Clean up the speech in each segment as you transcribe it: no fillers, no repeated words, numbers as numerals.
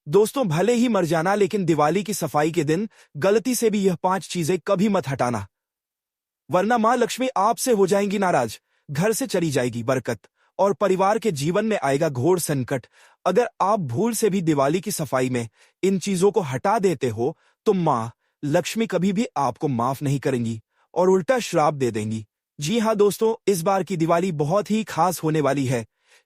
दोस्तों, भले ही मर जाना, लेकिन दिवाली की सफाई के दिन गलती से भी यह 5 चीजें कभी मत हटाना, वरना मां लक्ष्मी आपसे हो जाएंगी नाराज, घर से चली जाएगी बरकत और परिवार के जीवन में आएगा घोर संकट। अगर आप भूल से भी दिवाली की सफाई में इन चीजों को हटा देते हो तो मां लक्ष्मी कभी भी आपको माफ नहीं करेंगी और उल्टा श्राप दे देंगी। जी हाँ दोस्तों, इस बार की दिवाली बहुत ही खास होने वाली है।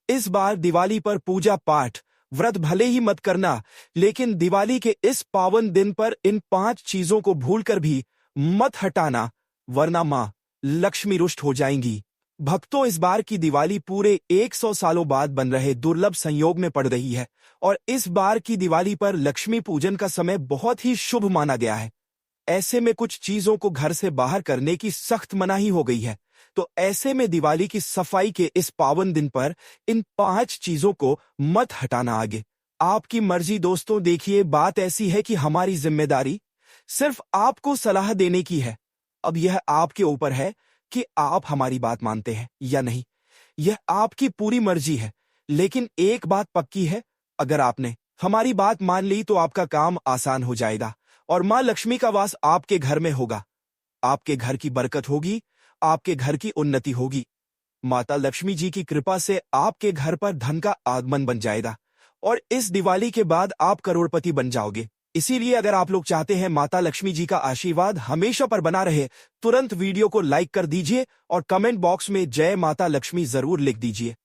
इस बार दिवाली पर पूजा पाठ व्रत भले ही मत करना, लेकिन दिवाली के इस पावन दिन पर इन 5 चीजों को भूलकर भी मत हटाना, वरना मां लक्ष्मी रुष्ट हो जाएंगी। भक्तों, इस बार की दिवाली पूरे 100 सालों बाद बन रहे दुर्लभ संयोग में पड़ रही है और इस बार की दिवाली पर लक्ष्मी पूजन का समय बहुत ही शुभ माना गया है। ऐसे में कुछ चीजों को घर से बाहर करने की सख्त मनाही हो गई है। तो ऐसे में दिवाली की सफाई के इस पावन दिन पर इन 5 चीजों को मत हटाना। आगे आपकी मर्जी दोस्तों। देखिए, बात ऐसी है कि हमारी जिम्मेदारी सिर्फ आपको सलाह देने की है। अब यह आपके ऊपर है कि आप हमारी बात मानते हैं या नहीं, यह आपकी पूरी मर्जी है। लेकिन एक बात पक्की है, अगर आपने हमारी बात मान ली तो आपका काम आसान हो जाएगा और मां लक्ष्मी का वास आपके घर में होगा। आपके घर की बरकत होगी, आपके घर की उन्नति होगी। माता लक्ष्मी जी की कृपा से आपके घर पर धन का आगमन बन जाएगा और इस दिवाली के बाद आप करोड़पति बन जाओगे। इसीलिए अगर आप लोग चाहते हैं माता लक्ष्मी जी का आशीर्वाद हमेशा पर बना रहे, तुरंत वीडियो को लाइक कर दीजिए और कमेंट बॉक्स में जय माता लक्ष्मी जरूर लिख दीजिए।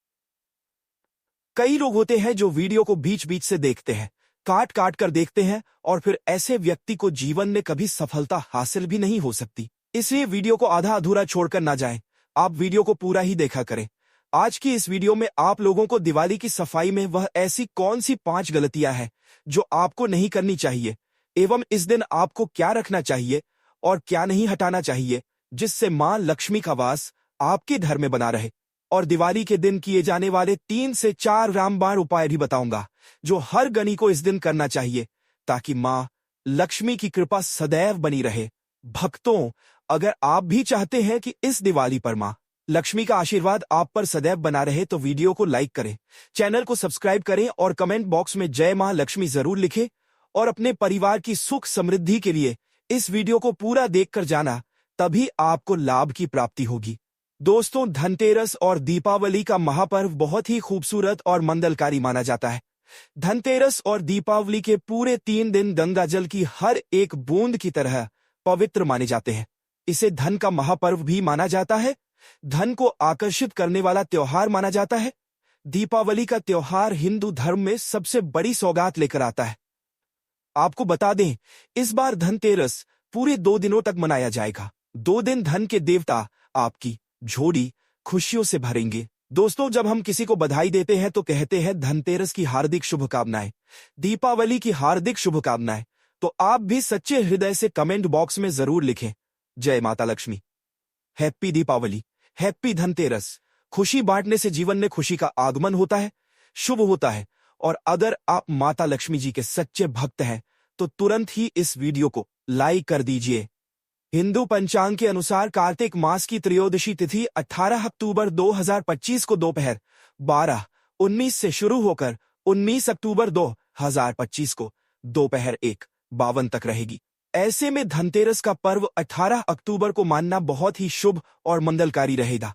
कई लोग होते हैं जो वीडियो को बीच बीच से देखते हैं, काट काट कर देखते हैं और फिर ऐसे व्यक्ति को जीवन में कभी सफलता हासिल भी नहीं हो सकती। इसलिए वीडियो को आधा अधूरा छोड़कर ना जाएं, आप वीडियो को पूरा ही देखा करें। आज की इस वीडियो में आप लोगों को दिवाली की सफाई में वह ऐसी कौन सी 5 गलतियां हैं जो आपको नहीं करनी चाहिए, एवं इस दिन आपको क्या रखना चाहिए और क्या नहीं हटाना चाहिए, जिससे मां लक्ष्मी का वास आपके घर में बना रहे। और दिवाली के दिन किए जाने वाले 3 से 4 रामबाण उपाय भी बताऊंगा, जो हर गणी को इस दिन करना चाहिए, ताकि मां लक्ष्मी की कृपा सदैव बनी रहे। भक्तों, अगर आप भी चाहते हैं कि इस दिवाली पर मां लक्ष्मी का आशीर्वाद आप पर सदैव बना रहे तो वीडियो को लाइक करें, चैनल को सब्सक्राइब करें और कमेंट बॉक्स में जय मां लक्ष्मी जरूर लिखें। और अपने परिवार की सुख समृद्धि के लिए इस वीडियो को पूरा देखकर जाना, तभी आपको लाभ की प्राप्ति होगी। दोस्तों, धनतेरस और दीपावली का महापर्व बहुत ही खूबसूरत और मंगलकारी माना जाता है। धनतेरस और दीपावली के पूरे 3 दिन गंगा जल की हर एक बूंद की तरह पवित्र माने जाते हैं। इसे धन का महापर्व भी माना जाता है, धन को आकर्षित करने वाला त्योहार माना जाता है। दीपावली का त्योहार हिंदू धर्म में सबसे बड़ी सौगात लेकर आता है। आपको बता दें, इस बार धनतेरस पूरे 2 दिनों तक मनाया जाएगा। 2 दिन धन के देवता आपकी झोली खुशियों से भरेंगे। दोस्तों, जब हम किसी को बधाई देते हैं तो कहते हैं धनतेरस की हार्दिक शुभकामनाएं, दीपावली की हार्दिक शुभकामनाएं। तो आप भी सच्चे हृदय से कमेंट बॉक्स में जरूर लिखें, जय माता लक्ष्मी, हैप्पी दीपावली, हैप्पी धनतेरस। खुशी बांटने से जीवन में खुशी का आगमन होता है, शुभ होता है। और अगर आप माता लक्ष्मी जी के सच्चे भक्त हैं तो तुरंत ही इस वीडियो को लाइक कर दीजिए। हिंदू पंचांग के अनुसार कार्तिक मास की त्रयोदशी तिथि 18 अक्टूबर 2025 को दोपहर 12:19 से शुरू होकर 19 अक्टूबर 2025 को दोपहर 1:52 तक रहेगी। ऐसे में धनतेरस का पर्व 18 अक्टूबर को मानना बहुत ही शुभ और मंगलकारी रहेगा।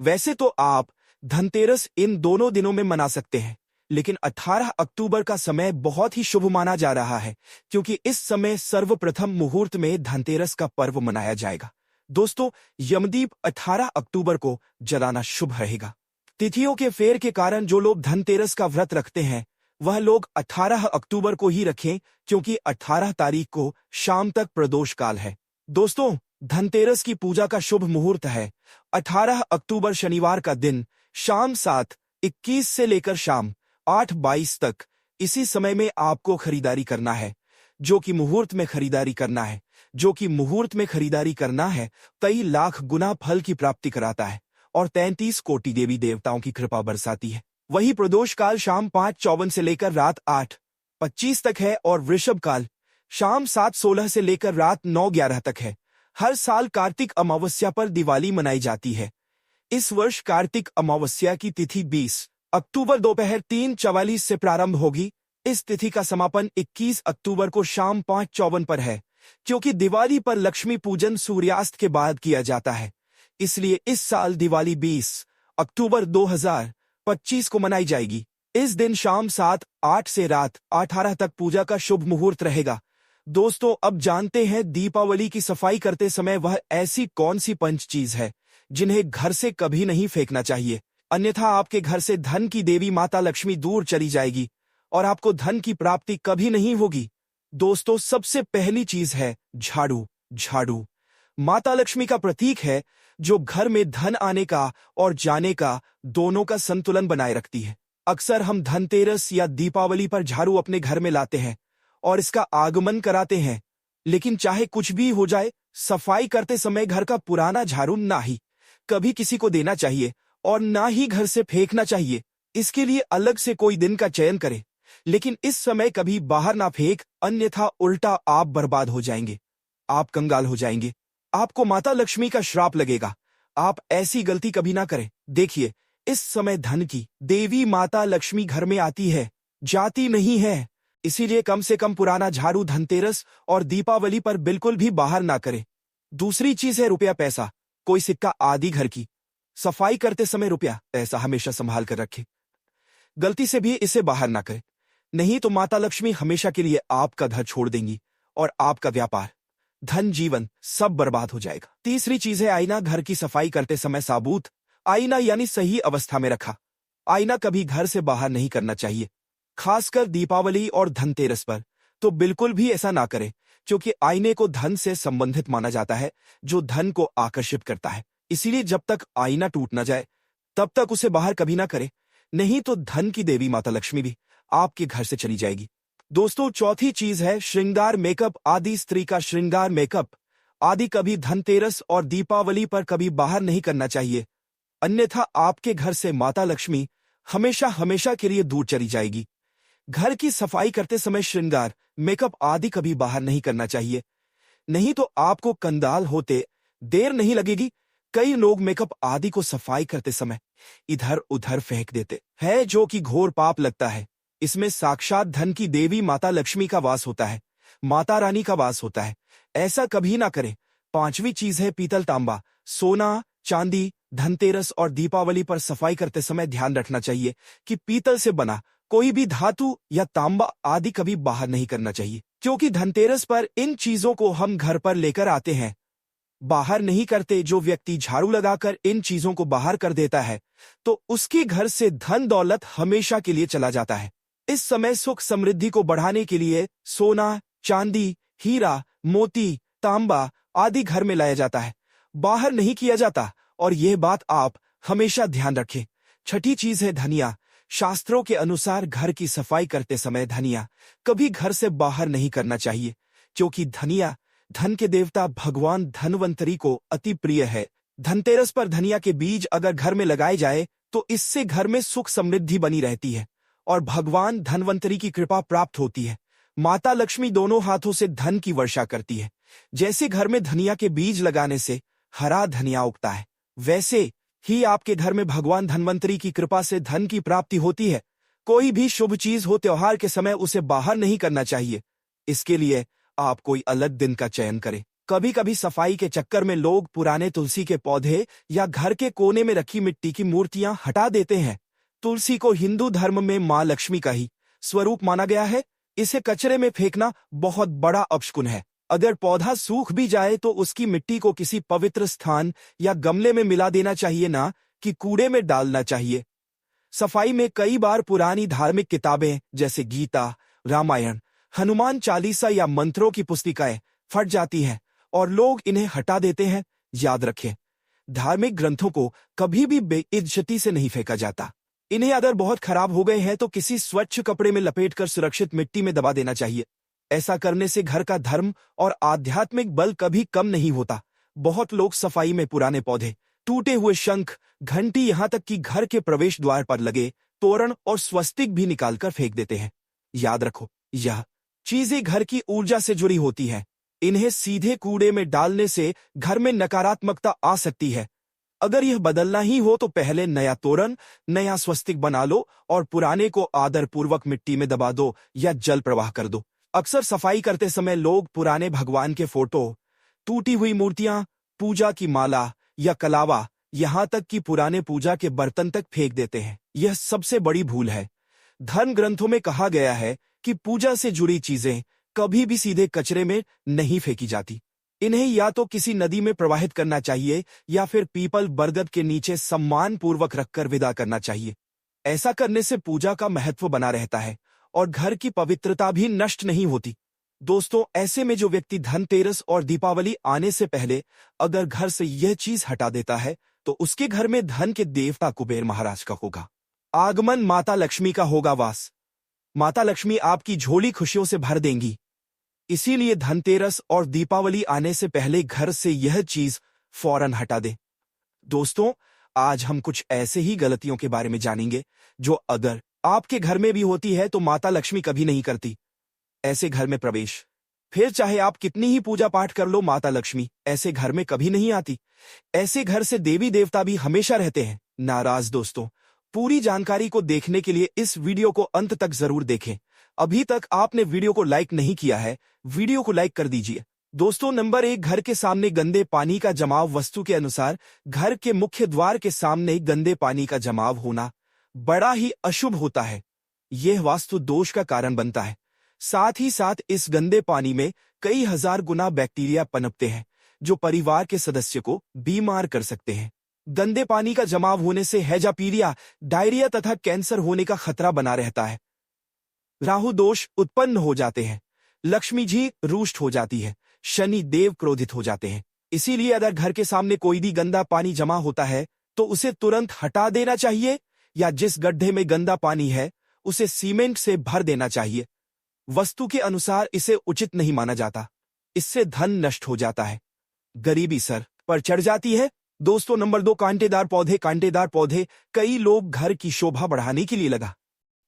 वैसे तो आप धनतेरस इन दोनों दिनों में मना सकते हैं, लेकिन 18 अक्टूबर का समय बहुत ही शुभ माना जा रहा है, क्योंकि इस समय सर्वप्रथम मुहूर्त में धनतेरस का पर्व मनाया जाएगा। दोस्तों, यमदीप 18 अक्टूबर को जलाना शुभ रहेगा। तिथियों के फेर के कारण जो लोग धनतेरस का व्रत रखते हैं वह लोग 18 अक्टूबर को ही रखें, क्योंकि 18 तारीख को शाम तक प्रदोष काल है। दोस्तों, धनतेरस की पूजा का शुभ मुहूर्त है 18 अक्टूबर शनिवार का दिन शाम 7:21 से लेकर शाम 8:22 तक। इसी समय में आपको खरीदारी करना है, जो कि मुहूर्त में खरीदारी करना है, जो कि मुहूर्त में खरीदारी करना है कई लाख गुना फल की प्राप्ति कराता है और 33 कोटि देवी देवताओं की कृपा बरसाती है। वही प्रदोष काल शाम 5:54 से लेकर रात 8:25 तक है और वृषभ काल शाम 7:16 से लेकर रात 9:11 तक है। हर साल कार्तिक अमावस्या पर दिवाली मनाई जाती है। इस वर्ष कार्तिक अमावस्या की तिथि 20 अक्टूबर दोपहर 3:44 से प्रारंभ होगी। इस तिथि का समापन 21 अक्टूबर को शाम 5:54 पर है, क्योंकि दिवाली पर लक्ष्मी पूजन सूर्यास्त के बाद किया जाता है। इसलिए इस साल दिवाली 20 अक्टूबर 2025 को मनाई जाएगी। इस दिन शाम 7:08 से रात 18 तक पूजा का शुभ मुहूर्त रहेगा। दोस्तों, अब जानते हैं दीपावली की सफाई करते समय वह ऐसी कौन सी पंच चीज है जिन्हें घर से कभी नहीं फेंकना चाहिए, अन्यथा आपके घर से धन की देवी माता लक्ष्मी दूर चली जाएगी और आपको धन की प्राप्ति कभी नहीं होगी। दोस्तों, सबसे पहली चीज है झाड़ू। झाड़ू माता लक्ष्मी का प्रतीक है जो घर में धन आने का और जाने का दोनों का संतुलन बनाए रखती है। अक्सर हम धनतेरस या दीपावली पर झाड़ू अपने घर में लाते हैं और इसका आगमन कराते हैं, लेकिन चाहे कुछ भी हो जाए, सफाई करते समय घर का पुराना झाड़ू ना ही कभी किसी को देना चाहिए और ना ही घर से फेंकना चाहिए। इसके लिए अलग से कोई दिन का चयन करें, लेकिन इस समय कभी बाहर ना फेंक, अन्यथा उल्टा आप बर्बाद हो जाएंगे, आप कंगाल हो जाएंगे, आपको माता लक्ष्मी का श्राप लगेगा। आप ऐसी गलती कभी ना करें। देखिए, इस समय धन की देवी माता लक्ष्मी घर में आती है, जाती नहीं है। इसीलिए कम से कम पुराना झाड़ू धनतेरस और दीपावली पर बिल्कुल भी बाहर ना करें। दूसरी चीज है रुपया पैसा, कोई सिक्का आदि घर की सफाई करते समय रुपया पैसा हमेशा संभाल कर रखें। गलती से भी इसे बाहर ना करें, नहीं तो माता लक्ष्मी हमेशा के लिए आपका घर छोड़ देंगी और आपका व्यापार, धन, जीवन सब बर्बाद हो जाएगा। तीसरी चीज है आईना। घर की सफाई करते समय साबुत आईना यानी सही अवस्था में रखा आईना कभी घर से बाहर नहीं करना चाहिए, खासकर दीपावली और धनतेरस पर तो बिल्कुल भी ऐसा ना करें, क्योंकि आईने को धन से संबंधित माना जाता है, जो धन को आकर्षित करता है। इसीलिए जब तक आईना टूट न जाए तब तक उसे बाहर कभी ना करें, नहीं तो धन की देवी माता लक्ष्मी भी आपके घर से चली जाएगी। दोस्तों, चौथी चीज है श्रृंगार मेकअप आदि। स्त्री का श्रृंगार मेकअप आदि कभी धनतेरस और दीपावली पर कभी बाहर नहीं करना चाहिए, अन्यथा आपके घर से माता लक्ष्मी हमेशा हमेशा के लिए दूर चली जाएगी। घर की सफाई करते समय श्रृंगार मेकअप आदि कभी बाहर नहीं करना चाहिए, नहीं तो आपको कंगाल होते देर नहीं लगेगी। कई लोग मेकअप आदि को सफाई करते समय इधर उधर फेंक देते हैं, जो कि घोर पाप लगता है। इसमें साक्षात धन की देवी माता लक्ष्मी का वास होता है, माता रानी का वास होता है, ऐसा कभी ना करें। पांचवी चीज है पीतल, तांबा, सोना, चांदी। धनतेरस और दीपावली पर सफाई करते समय ध्यान रखना चाहिए कि पीतल से बना कोई भी धातु या तांबा आदि कभी बाहर नहीं करना चाहिए, क्योंकि धनतेरस पर इन चीजों को हम घर पर लेकर आते हैं, बाहर नहीं करते। जो व्यक्ति झाड़ू लगाकर इन चीजों को बाहर कर देता है तो उसके घर से धन दौलत हमेशा के लिए चला जाता है। इस समय सुख समृद्धि को बढ़ाने के लिए सोना, चांदी, हीरा, मोती, तांबा आदि घर में लाया जाता है, बाहर नहीं किया जाता, और यह बात आप हमेशा ध्यान रखें। छठी चीज है धनिया। शास्त्रों के अनुसार घर की सफाई करते समय धनिया कभी घर से बाहर नहीं करना चाहिए, क्योंकि धनिया धन के देवता भगवान धनवंतरी को अति प्रिय है। धनतेरस पर धनिया के बीज अगर घर में लगाए जाए तो इससे घर में सुख समृद्धि बनी रहती है और भगवान धनवंतरी की कृपा प्राप्त होती है। माता लक्ष्मी दोनों हाथों से धन की वर्षा करती है। जैसे घर में धनिया के बीज लगाने से हरा धनिया उगता है, वैसे ही आपके घर में भगवान धनवंतरी की कृपा से धन की प्राप्ति होती है। कोई भी शुभ चीज हो त्योहार के समय उसे बाहर नहीं करना चाहिए, इसके लिए आप कोई अलग दिन का चयन करें। कभी कभी सफाई के चक्कर में लोग पुराने तुलसी के पौधे या घर के कोने में रखी मिट्टी की मूर्तियां हटा देते हैं। तुलसी को हिंदू धर्म में मां लक्ष्मी का ही स्वरूप माना गया है, इसे कचरे में फेंकना बहुत बड़ा अपशकुन है। अगर पौधा सूख भी जाए तो उसकी मिट्टी को किसी पवित्र स्थान या गमले में मिला देना चाहिए, ना कि कूड़े में डालना चाहिए। सफाई में कई बार पुरानी धार्मिक किताबें जैसे गीता, रामायण, हनुमान चालीसा या मंत्रों की पुस्तिकाएं फट जाती हैं और लोग इन्हें हटा देते हैं। याद रखें, धार्मिक ग्रंथों को कभी भी बेइज्जती से नहीं फेंका जाता। इन्हें अगर बहुत खराब हो गए हैं तो किसी स्वच्छ कपड़े में लपेटकर सुरक्षित मिट्टी में दबा देना चाहिए। ऐसा करने से घर का धर्म और आध्यात्मिक बल कभी कम नहीं होता। बहुत लोग सफाई में पुराने पौधे, टूटे हुए शंख, घंटी, यहाँ तक कि घर के प्रवेश द्वार पर लगे तोरण और स्वस्तिक भी निकालकर फेंक देते हैं। याद रखो, यह चीजें घर की ऊर्जा से जुड़ी होती हैं। इन्हें सीधे कूड़े में डालने से घर में नकारात्मकता आ सकती है। अगर यह बदलना ही हो तो पहले नया तोरण, नया स्वस्तिक बना लो और पुराने को आदरपूर्वक मिट्टी में दबा दो या जल प्रवाह कर दो। अक्सर सफाई करते समय लोग पुराने भगवान के फोटो, टूटी हुई मूर्तियां, पूजा की माला या कलावा, यहां तक कि पुराने पूजा के बर्तन तक फेंक देते हैं। यह सबसे बड़ी भूल है। धर्म ग्रंथों में कहा गया है कि पूजा से जुड़ी चीजें कभी भी सीधे कचरे में नहीं फेंकी जाती। इन्हें या तो किसी नदी में प्रवाहित करना चाहिए या फिर पीपल बरगद के नीचे सम्मान पूर्वक रखकर विदा करना चाहिए। ऐसा करने से पूजा का महत्व बना रहता है और घर की पवित्रता भी नष्ट नहीं होती। दोस्तों, ऐसे में जो व्यक्ति धनतेरस और दीपावली आने से पहले अगर घर से यह चीज हटा देता है तो उसके घर में धन के देवता कुबेर महाराज का होगा आगमन, माता लक्ष्मी का होगा वास। माता लक्ष्मी आपकी झोली खुशियों से भर देंगी। इसीलिए धनतेरस और दीपावली आने से पहले घर से यह चीज फौरन हटा दे। दोस्तों, आज हम कुछ ऐसे ही गलतियों के बारे में जानेंगे जो अगर आपके घर में भी होती है तो माता लक्ष्मी कभी नहीं करती ऐसे घर में प्रवेश। फिर चाहे आप कितनी ही पूजा पाठ कर लो, माता लक्ष्मी ऐसे घर में कभी नहीं आती। ऐसे घर से देवी देवता भी हमेशा रहते हैं नाराज। दोस्तों, पूरी जानकारी को देखने के लिए इस वीडियो को अंत तक जरूर देखें। अभी तक आपने वीडियो को लाइक नहीं किया है, वीडियो को लाइक कर दीजिए। दोस्तों, नंबर 1, घर के सामने गंदे पानी का जमाव। वस्तु के अनुसार घर के मुख्य द्वार के सामने गंदे पानी का जमाव होना बड़ा ही अशुभ होता है। यह वास्तु दोष का कारण बनता है। साथ ही साथ इस गंदे पानी में कई हजार गुना बैक्टीरिया पनपते हैं जो परिवार के सदस्य को बीमार कर सकते हैं। गंदे पानी का जमाव होने से हैजा, पीलिया, डायरिया तथा कैंसर होने का खतरा बना रहता है। राहु दोष उत्पन्न हो जाते हैं, लक्ष्मी जी रुष्ट हो जाती है, शनि देव क्रोधित हो जाते हैं। इसीलिए अगर घर के सामने कोई भी गंदा पानी जमा होता है तो उसे तुरंत हटा देना चाहिए या जिस गड्ढे में गंदा पानी है उसे सीमेंट से भर देना चाहिए। वस्तु के अनुसार इसे उचित नहीं माना जाता, इससे धन नष्ट हो जाता है, गरीबी सर पर चढ़ जाती है। दोस्तों, नंबर 2, कांटेदार पौधे। कांटेदार पौधे कई लोग घर की शोभा बढ़ाने के लिए लगा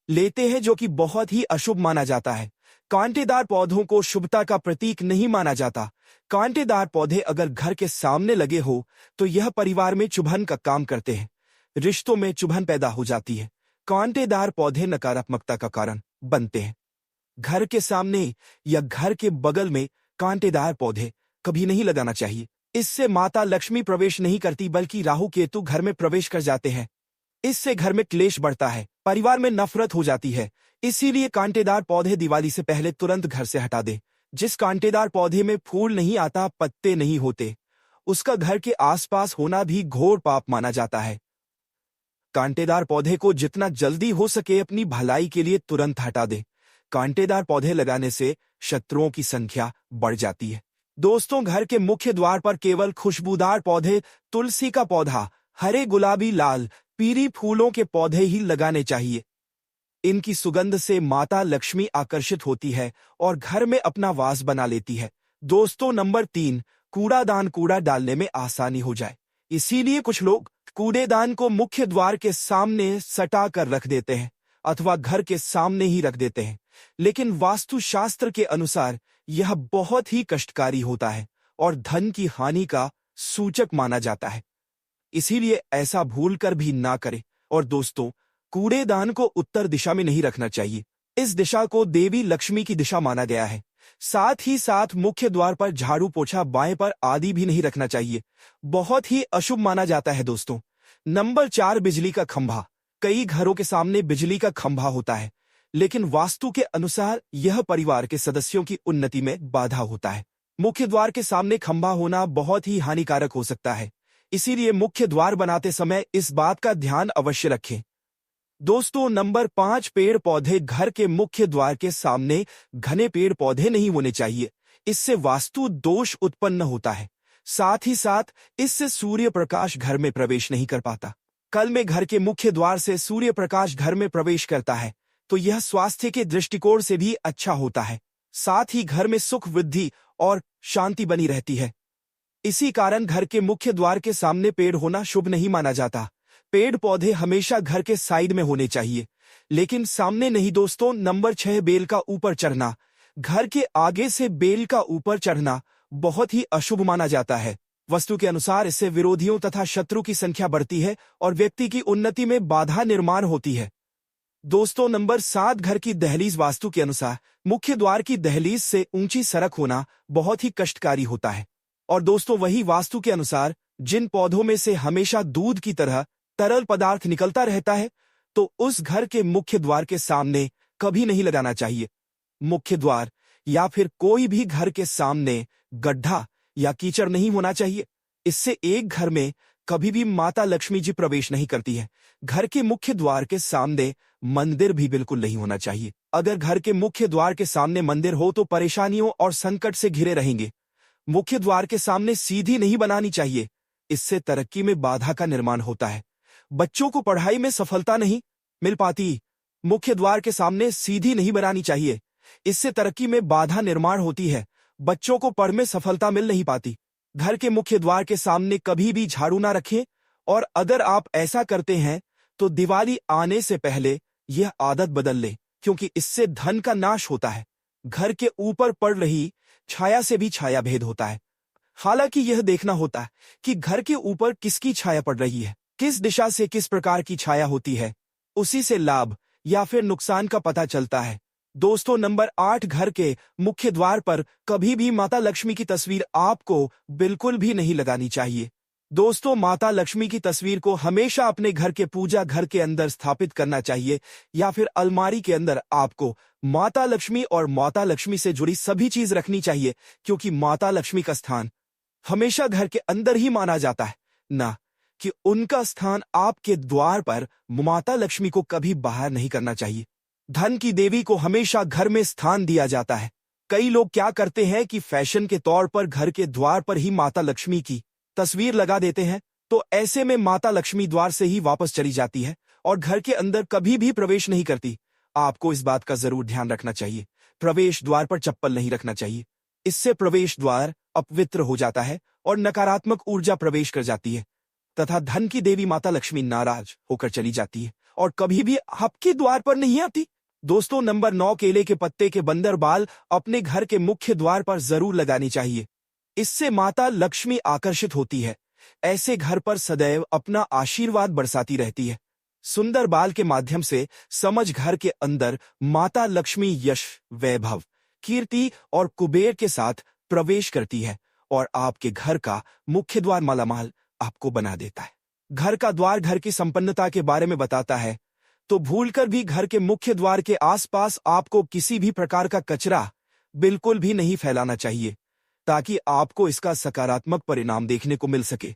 लेते हैं जो कि बहुत ही अशुभ माना जाता है। कांटेदार पौधों को शुभता का प्रतीक नहीं माना जाता। कांटेदार पौधे अगर घर के सामने लगे हो तो यह परिवार में चुभन का काम करते हैं, रिश्तों में चुभन पैदा हो जाती है। कांटेदार पौधे नकारात्मकता का कारण बनते हैं। घर के सामने या घर के बगल में कांटेदार पौधे कभी नहीं लगाना चाहिए। इससे माता लक्ष्मी प्रवेश नहीं करती बल्कि राहु केतु घर में प्रवेश कर जाते हैं। इससे घर में क्लेश बढ़ता है, परिवार में नफरत हो जाती है। इसीलिए कांटेदार पौधे दिवाली से पहले तुरंत घर से हटा दे। जिस कांटेदार पौधे में फूल नहीं आता, पत्ते नहीं होते, उसका घर के आसपास होना भी घोर पाप माना जाता है। कांटेदार पौधे को जितना जल्दी हो सके अपनी भलाई के लिए तुरंत हटा दे। कांटेदार पौधे लगाने से शत्रुओं की संख्या बढ़ जाती है। दोस्तों, घर के मुख्य द्वार पर केवल खुशबूदार पौधे, तुलसी का पौधा, हरे, गुलाबी, लाल, पीली फूलों के पौधे ही लगाने चाहिए। इनकी सुगंध से माता लक्ष्मी आकर्षित होती है और घर में अपना वास बना लेती है। दोस्तों, नंबर 3, कूड़ादान। कूड़ा डालने में आसानी हो जाए, इसीलिए कुछ लोग कूड़ेदान को मुख्य द्वार के सामने सटा कर रख देते हैं अथवा घर के सामने ही रख देते हैं। लेकिन वास्तुशास्त्र के अनुसार यह बहुत ही कष्टकारी होता है और धन की हानि का सूचक माना जाता है। इसीलिए ऐसा भूलकर भी ना करें। और दोस्तों, कूड़ेदान को उत्तर दिशा में नहीं रखना चाहिए। इस दिशा को देवी लक्ष्मी की दिशा माना गया है। साथ ही साथ मुख्य द्वार पर झाड़ू पोछा बाएं पर आदि भी नहीं रखना चाहिए, बहुत ही अशुभ माना जाता है। दोस्तों, नंबर 4, बिजली का खंभा। कई घरों के सामने बिजली का खंभा होता है, लेकिन वास्तु के अनुसार यह परिवार के सदस्यों की उन्नति में बाधा होता है। मुख्य द्वार के सामने खंभा होना बहुत ही हानिकारक हो सकता है, इसीलिए मुख्य द्वार बनाते समय इस बात का ध्यान अवश्य रखें। दोस्तों, नंबर 5, पेड़ पौधे। घर के मुख्य द्वार के सामने घने पेड़ पौधे नहीं होने चाहिए, इससे वास्तु दोष उत्पन्न होता है। साथ ही साथ इससे सूर्य प्रकाश घर में प्रवेश नहीं कर पाता। कल में घर के मुख्य द्वार से सूर्य प्रकाश घर में प्रवेश करता है तो यह स्वास्थ्य के दृष्टिकोण से भी अच्छा होता है। साथ ही घर में सुख, वृद्धि और शांति बनी रहती है। इसी कारण घर के मुख्य द्वार के सामने पेड़ होना शुभ नहीं माना जाता। पेड़ पौधे हमेशा घर के साइड में होने चाहिए, लेकिन सामने नहीं। दोस्तों, नंबर 6, बेल का ऊपर चढ़ना। घर के आगे से बेल का ऊपर चढ़ना बहुत ही अशुभ माना जाता है। वास्तु के अनुसार इससे विरोधियों तथा शत्रु की संख्या बढ़ती है और व्यक्ति की उन्नति में बाधा निर्माण होती है। दोस्तों, नंबर 7, घर की दहलीज। वास्तु के अनुसार मुख्य द्वार की दहलीज से ऊंची सड़क होना बहुत ही कष्टकारी होता है। और दोस्तों, वही वास्तु के अनुसार जिन पौधों में से हमेशा दूध की तरह तरल पदार्थ निकलता रहता है, तो उस घर के मुख्य द्वार के सामने कभी नहीं लगाना चाहिए। मुख्य द्वार या फिर कोई भी घर के सामने गड्ढा या कीचड़ नहीं होना चाहिए। इससे एक घर में कभी भी माता लक्ष्मी जी प्रवेश नहीं करती है। घर के मुख्य द्वार के सामने मंदिर भी बिल्कुल नहीं होना चाहिए। अगर घर के मुख्य द्वार के सामने मंदिर हो तो परेशानियों और संकट से घिरे रहेंगे। मुख्य द्वार के सामने सीधी नहीं बनानी चाहिए, इससे तरक्की में बाधा का निर्माण होता है। बच्चों को पढ़ाई में सफलता नहीं मिल पाती। मुख्य द्वार के सामने सीधी नहीं बनानी चाहिए, इससे तरक्की में बाधा निर्माण होती है। बच्चों को पढ़ में सफलता मिल नहीं पाती। घर के मुख्य द्वार के सामने कभी भी झाड़ू ना रखें, और अगर आप ऐसा करते हैं तो दिवाली आने से पहले यह आदत बदल लें, क्योंकि इससे धन का नाश होता है। घर के ऊपर पड़ रही छाया से भी छाया भेद होता है। हालांकि यह देखना होता है कि घर के ऊपर किसकी छाया पड़ रही है, किस दिशा से किस प्रकार की छाया होती है, उसी से लाभ या फिर नुकसान का पता चलता है। दोस्तों, नंबर 8, घर के मुख्य द्वार पर कभी भी माता लक्ष्मी की तस्वीर आपको बिल्कुल भी नहीं लगानी चाहिए। दोस्तों, माता लक्ष्मी की तस्वीर को हमेशा अपने घर के पूजा घर के अंदर स्थापित करना चाहिए, या फिर अलमारी के अंदर आपको माता लक्ष्मी और माता लक्ष्मी से जुड़ी सभी चीज रखनी चाहिए, क्योंकि माता लक्ष्मी का स्थान हमेशा घर के अंदर ही माना जाता है, ना कि उनका स्थान आपके द्वार पर। माता लक्ष्मी को कभी बाहर नहीं करना चाहिए। धन की देवी को हमेशा घर में स्थान दिया जाता है। कई लोग क्या करते हैं कि फैशन के तौर पर घर के द्वार पर ही माता लक्ष्मी की तस्वीर लगा देते हैं, तो ऐसे में माता लक्ष्मी द्वार से ही वापस चली जाती है और घर के अंदर कभी भी प्रवेश नहीं करती। आपको इस बात का जरूर ध्यान रखना चाहिए। प्रवेश द्वार पर चप्पल नहीं रखना चाहिए, इससे प्रवेश द्वार अपवित्र हो जाता है और नकारात्मक ऊर्जा प्रवेश कर जाती है, तथा धन की देवी माता लक्ष्मी नाराज होकर चली जाती है और कभी भी आपके द्वार पर नहीं आती। दोस्तों, नंबर 9, केले के पत्ते के बंदर बाल अपने घर के मुख्य द्वार पर जरूर लगानी चाहिए। इससे माता लक्ष्मी आकर्षित होती है। ऐसे घर पर सदैव अपना आशीर्वाद बरसाती रहती है। सुंदर बाल के माध्यम से समझ घर के अंदर माता लक्ष्मी यश, वैभव, कीर्ति और कुबेर के साथ प्रवेश करती है और आपके घर का मुख्य द्वार मालामाल आपको बना देता है। घर का द्वार घर की संपन्नता के बारे में बताता है, तो भूलकर भी घर के मुख्य द्वार के आसपास आपको किसी भी प्रकार का कचरा बिल्कुल भी नहीं फैलाना चाहिए, ताकि आपको इसका सकारात्मक परिणाम देखने को मिल सके।